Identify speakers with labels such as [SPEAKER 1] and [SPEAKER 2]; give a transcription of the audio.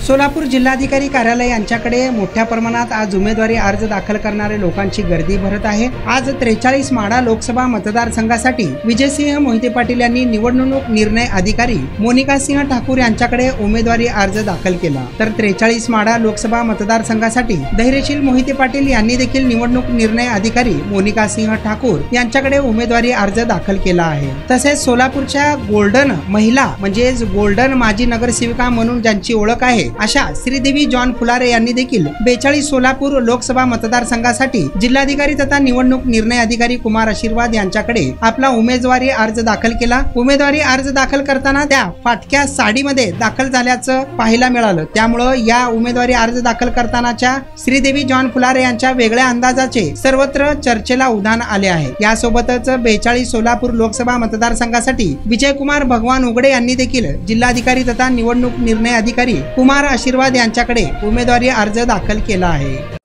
[SPEAKER 1] सोलापूर जिल्हाधिकारी कार्यालय यांच्याकडे मोठ्या प्रमाणात आज उमेदवारी अर्ज दाखल करणारे लोकांची गर्दी भरत आहे। आज 43 माढा लोकसभा मतदारसंघासाठी विजयसिंह मोहिते पाटील यांनी निवडणूक निर्णय अधिकारी मोनिका सिंह ठाकूर यांच्याकडे उमेदवारी अर्ज दाखल केला। तर 43 माढा लोकसभा मतदारसंघासाठी धैर्यशील मोहिते पाटील यांनी देखील निवडणूक निर्णय अधिकारी मोनिका सिंह ठाकूर यांच्याकडे उमेदवारी अर्ज दाखल केला आहे। तसेच सोलापूरच्या गोल्डन महिला म्हणजे गोल्डन माजी नगरसेविका म्हणून ज्यांची ओळख आहे अशा श्रीदेवी जॉन फुलारे यांनी देखील 42 सोलापूर लोकसभा मतदारसंघासाठी जिल्हाधिकारी तथा निवडणूक निर्णय अधिकारी कुमार आशीर्वाद यांच्याकडे आपला उमेदवारी अर्ज दाखल केला। उमेदवारी अर्ज दाखल करताना त्या फाटक्या साडीमध्ये दाखल झाल्याचं पाहायला मिळालं। त्यामुळे या उमेदवारी अर्ज दाखल करतानाच्या श्रीदेवी जॉन फुलारे यांच्या वेगळ्या अंदाजाचे सर्वत्र चर्चेला उधाण आले आहे। यासोबतच 42 सोलापूर लोकसभा मतदारसंघासाठी विजयकुमार भगवान उघडे यांनी देखील जिल्हाधिकारी तथा निवडणूक निर्णय अधिकारी कुमार आशीर्वाद यांच्याकडे उमेदवारी अर्ज दाखल केला आहे।